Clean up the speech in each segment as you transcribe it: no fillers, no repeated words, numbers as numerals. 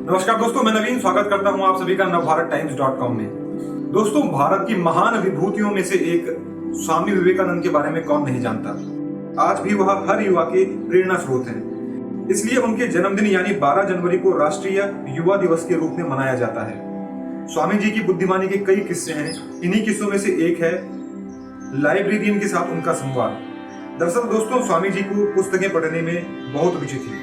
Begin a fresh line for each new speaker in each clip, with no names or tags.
नमस्कार दोस्तों, मैं नवीन स्वागत करता हूं आप सभी का navbharattimes.com में। दोस्तों, भारत की महान विभूतियों में से एक स्वामी विवेकानंद के बारे में कौन नहीं जानता। आज भी वह हर युवा के प्रेरणा स्रोत हैं। इसलिए उनके जन्मदिन यानी 12 जनवरी को राष्ट्रीय युवा दिवस के रूप में मनाया जाता है। स्वामी जी की बुद्धिमानी के कई किस्से हैं। इन्हीं किस्सों में से एक है लाइब्रेरियन के साथ उनका संवाद। दरअसल दोस्तों, स्वामी जी को पुस्तकें पढ़ने में बहुत रुचि थी।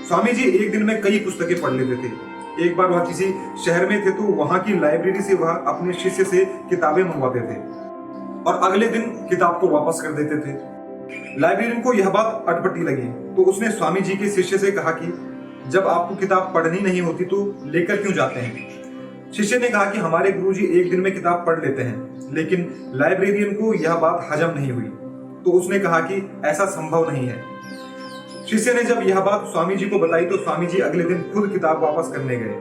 स्वामी जी एक दिन में कई पुस्तकें पढ़ लेते थे। एक बार वह किसी शहर में थे तो वहां की लाइब्रेरी से वह अपने शिष्य से किताबें मंगवाते थे और अगले दिन किताब को वापस कर देते थे। लाइब्रेरियन को यह बात अटपटी लगी तो उसने स्वामी जी के शिष्य से कहा कि जब आपको किताब पढ़नी नहीं होती तो लेकर क्यों जाते हैं। शिष्य ने कहा कि हमारे गुरुजी एक दिन में किताब पढ़ लेते हैं। लेकिन लाइब्रेरियन को यह बात हजम नहीं हुई तो उसने कहा कि ऐसा संभव नहीं है। शिष्य ने जब यह बात स्वामी जी को बताई तो स्वामी जी अगले दिन खुद किताब वापस करने गए।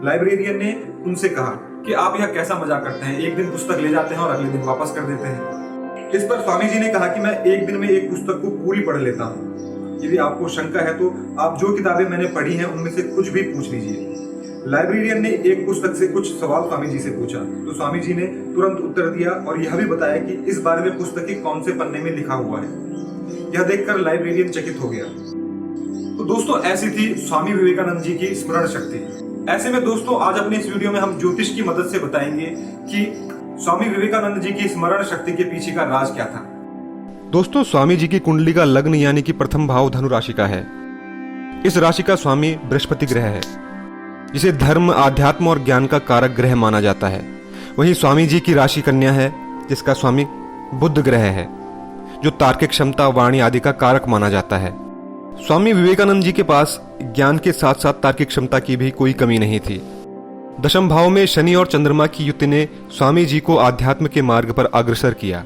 लाइब्रेरियन ने उनसे कहा कि आप यह कैसा मजाक करते हैं, एक दिन पुस्तक ले जाते हैं और अगले दिन वापस कर देते हैं। इस पर स्वामी जी ने कहा कि मैं एक दिन में एक पुस्तक को पूरी पढ़ लेता हूँ। यदि आपको शंका है तो आप जो किताबें मैंने पढ़ी हैं उनमें से कुछ भी पूछ लीजिए। लाइब्रेरियन ने एक पुस्तक से कुछ सवाल स्वामी जी से पूछा तो स्वामी जी ने तुरंत उत्तर दिया और यह भी बताया कि इस बारे में पुस्तक के कौन से पन्ने में लिखा हुआ है। यह देखकर लाइब्रेरियन चकित हो गया। तो दोस्तों, ऐसी थी स्वामी विवेकानंद जी की स्मरण शक्ति। ऐसे में दोस्तों, आज अपने इस वीडियो में हम ज्योतिष की मदद से बताएंगे कि स्वामी विवेकानंद जी की स्मरण शक्ति के पीछे का राज क्या था।
दोस्तों, स्वामी जी की कुंडली का लग्न यानी कि प्रथम भाव धनु राशि का है। इस राशि का स्वामी बृहस्पति ग्रह है, जिसे धर्म, आध्यात्म और ज्ञान का कारक ग्रह माना जाता है। वहीं स्वामी जी की राशि कन्या है, जिसका स्वामी बुध ग्रह है, जो तार्किक क्षमता, वाणी आदि का कारक माना जाता है। स्वामी विवेकानंद जी के पास ज्ञान के साथ साथ तार्किक क्षमता की भी कोई कमी नहीं थी। दशम भाव में शनि और चंद्रमा की युति ने स्वामी जी को आध्यात्म के मार्ग पर अग्रसर किया।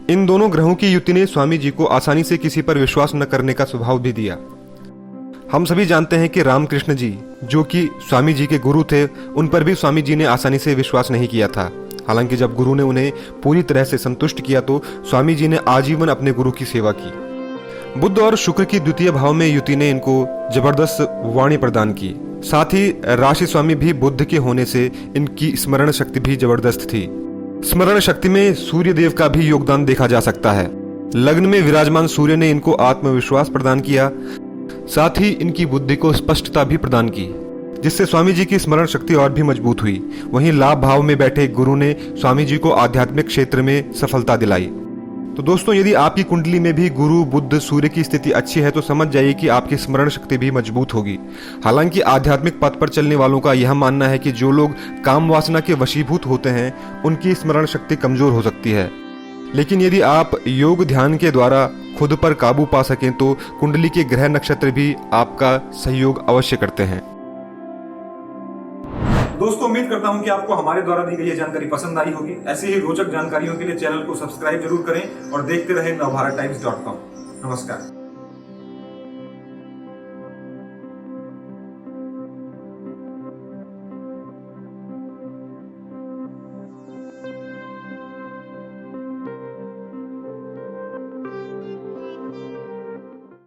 इन दोनों ग्रहों की युति ने स्वामी जी को आसानी से किसी पर विश्वास न करने का स्वभाव भी दिया। हम सभी जानते हैं कि रामकृष्ण जी, जो कि स्वामी जी के गुरु थे, उन पर भी स्वामी जी ने आसानी से विश्वास नहीं किया था। हालांकि जब गुरु ने उन्हें पूरी तरह से संतुष्ट किया तो स्वामी जी ने आजीवन अपने गुरु की सेवा की। बुध और शुक्र की द्वितीय भाव में युति ने इनको जबरदस्त वाणी प्रदान की। साथ ही राशि स्वामी भी बुध के होने से इनकी स्मरण शक्ति भी जबरदस्त थी। स्मरण शक्ति में सूर्य देव का भी योगदान देखा जा सकता है। लग्न में विराजमान सूर्य ने इनको आत्मविश्वास प्रदान किया, साथ ही इनकी बुद्धि को स्पष्टता भी प्रदान की, जिससे स्वामी जी की स्मरण शक्ति और भी मजबूत हुई। वहीं लाभ भाव में बैठे गुरु ने स्वामी जी को आध्यात्मिक क्षेत्र में सफलता दिलाई। तो दोस्तों, यदि आपकी कुंडली में भी गुरु, बुध, सूर्य की स्थिति अच्छी है तो समझ जाइए कि आपकी स्मरण शक्ति भी मजबूत होगी। हालांकि आध्यात्मिक पथ पर चलने वालों का यह मानना है कि जो लोग काम वासना के वशीभूत होते हैं उनकी स्मरण शक्ति कमजोर हो सकती है। लेकिन यदि आप योग ध्यान के द्वारा खुद पर काबू पा सकें तो कुंडली के ग्रह नक्षत्र भी आपका सहयोग अवश्य करते हैं।
दोस्तों, उम्मीद करता हूं कि आपको हमारे द्वारा दी गई ये जानकारी पसंद आई होगी। ऐसी ही रोचक जानकारियों के लिए चैनल को सब्सक्राइब जरूर करें और देखते रहें navbharattimes.com। नमस्कार।